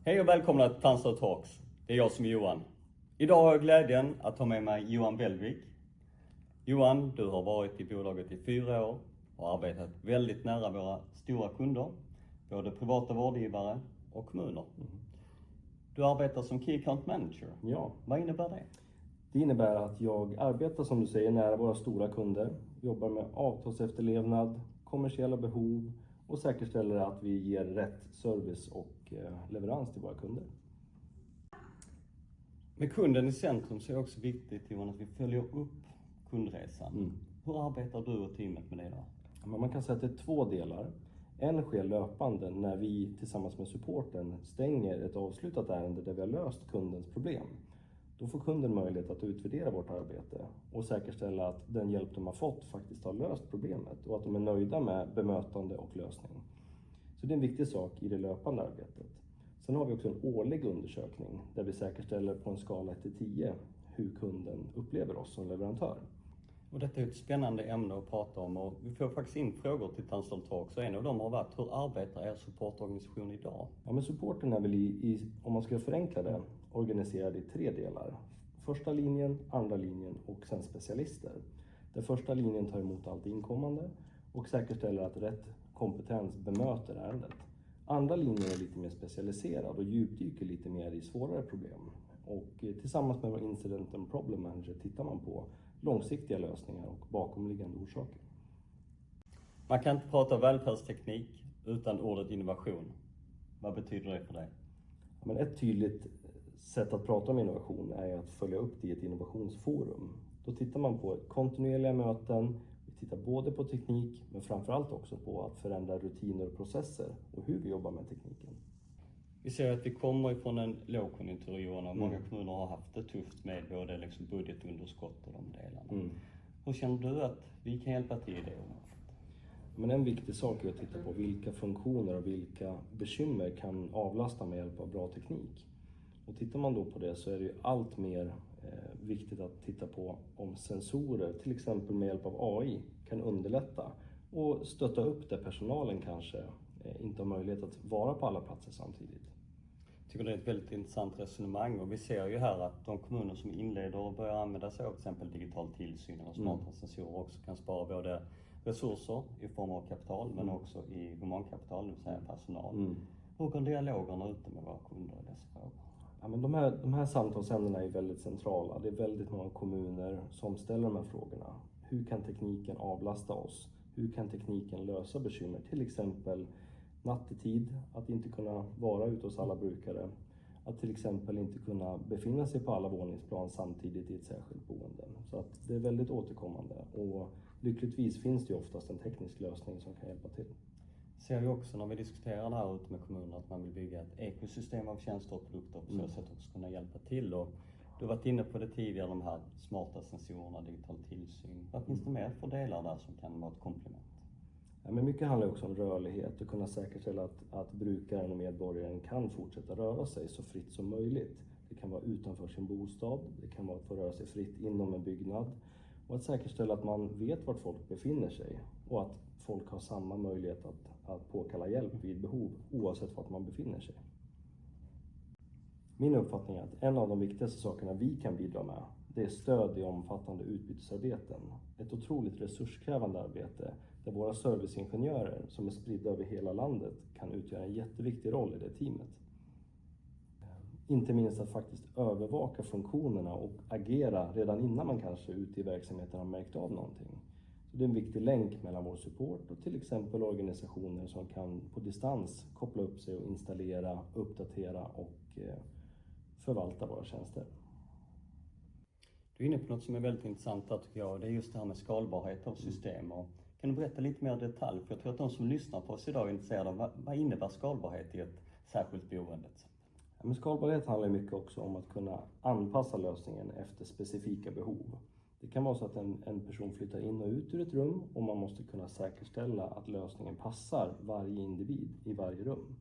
Hej och välkomna till Tanstad Talks. Det är jag som är Johan. Idag har jag glädjen att ha med mig Johan Bellvik. Johan, du har varit i bolaget i 4 år och arbetat väldigt nära våra stora kunder, både privata vårdgivare och kommuner. Du arbetar som Key Account Manager. Ja. Vad innebär det? Det innebär att jag arbetar, som du säger, nära våra stora kunder, jobbar med avtalsefterlevnad, kommersiella behov och säkerställer att vi ger rätt service och leverans till våra kunder. Med kunden i centrum så är det också viktigt, Johan, att vi följer upp kundresan. Hur arbetar du och teamet med det då? Men man kan säga att det är 2 delar. En sker löpande när vi tillsammans med supporten stänger ett avslutat ärende där vi har löst kundens problem. Då får kunden möjlighet att utvärdera vårt arbete och säkerställa att den hjälp de har fått faktiskt har löst problemet och att de är nöjda med bemötande och lösning. Så det är en viktig sak i det löpande arbetet. Sen har vi också en årlig undersökning där vi säkerställer på en skala 1-10 hur kunden upplever oss som leverantör. Och detta är ett spännande ämne att prata om och vi får faktiskt in frågor till Tanstad Talks. Och en av dem har varit, hur arbetar er supportorganisation idag? Ja, men supporten är väl om man ska förenkla det, organiserad i 3 delar. Första linjen, andra linjen och sen specialister. Den första linjen tar emot allt inkommande och säkerställer att rätt kompetens bemöter ärendet. Andra linjen är lite mer specialiserad och djupdyker lite mer i svårare problem. Och tillsammans med vår Incident and Problem Manager tittar man på långsiktiga lösningar och bakomliggande orsaker. Man kan inte prata välfärdsteknik utan ordet innovation. Vad betyder det för dig? Ja, men ett tydligt sätt att prata om innovation är att följa upp det i ett innovationsforum. Då tittar man på kontinuerliga möten, vi tittar både på teknik men framförallt också på att förändra rutiner och processer och hur vi jobbar med tekniken. Vi ser att vi kommer ifrån en lågkonjunktur, Johan, och många kommuner har haft det tufft med både budgetunderskott och de delarna. Hur känner du att vi kan hjälpa till i det området? Men en viktig sak är att titta på vilka funktioner och vilka bekymmer kan avlasta med hjälp av bra teknik. Och tittar man då på det så är det ju allt mer viktigt att titta på om sensorer, till exempel med hjälp av AI, kan underlätta och stötta upp där personalen kanske inte har möjlighet att vara på alla platser samtidigt. Jag tycker det är ett väldigt intressant resonemang och vi ser ju här att de kommuner som inleder och börjar använda sig av till exempel digital tillsyn och smarta sensorer också kan spara både resurser i form av kapital men också i humankapital, det vill säga personal. Hur går dialogerna ute med våra kunder i dessa frågor? Ja, men de här samtalsämnena är väldigt centrala. Det är väldigt många kommuner som ställer de här frågorna. Hur kan tekniken avlasta oss? Hur kan tekniken lösa bekymmer? Till exempel nattetid, att inte kunna vara ute hos alla brukare. Att till exempel inte kunna befinna sig på alla våningsplan samtidigt i ett särskilt boende. Så att det är väldigt återkommande och lyckligtvis finns det ju oftast en teknisk lösning som kan hjälpa till. Ser ju också när vi diskuterar det här ute med kommuner att man vill bygga ett ekosystem av tjänster och produkter och på så sätt också kunna hjälpa till. Och du har varit inne på det tidigare, de här smarta sensorerna, digital tillsyn. Vad finns det mer för delar där som kan vara ett komplement? Ja, men mycket handlar också om rörlighet och kunna säkerställa att brukaren och medborgaren kan fortsätta röra sig så fritt som möjligt. Det kan vara utanför sin bostad, det kan vara att få röra sig fritt inom en byggnad och att säkerställa att man vet vart folk befinner sig och att folk har samma möjlighet att påkalla hjälp vid behov oavsett vart man befinner sig. Min uppfattning är att en av de viktigaste sakerna vi kan bidra med, det är stöd i omfattande utbytesarbeten. Ett otroligt resurskrävande arbete där våra serviceingenjörer som är spridda över hela landet kan utgöra en jätteviktig roll i det teamet. Inte minst att faktiskt övervaka funktionerna och agera redan innan man kanske ute i verksamheten har märkt av någonting. Så det är en viktig länk mellan vår support och till exempel organisationer som kan på distans koppla upp sig och installera, uppdatera och förvalta våra tjänster. Du är inne på något som är väldigt intressant där tycker jag, det är just det här med skalbarhet av system. Och kan du berätta lite mer detalj? För jag tror att de som lyssnar på oss idag är intresserade av vad innebär skalbarhet i ett särskilt boende? Ja, men skalbarhet handlar mycket också om att kunna anpassa lösningen efter specifika behov. Det kan vara så att en person flyttar in och ut ur ett rum och man måste kunna säkerställa att lösningen passar varje individ i varje rum.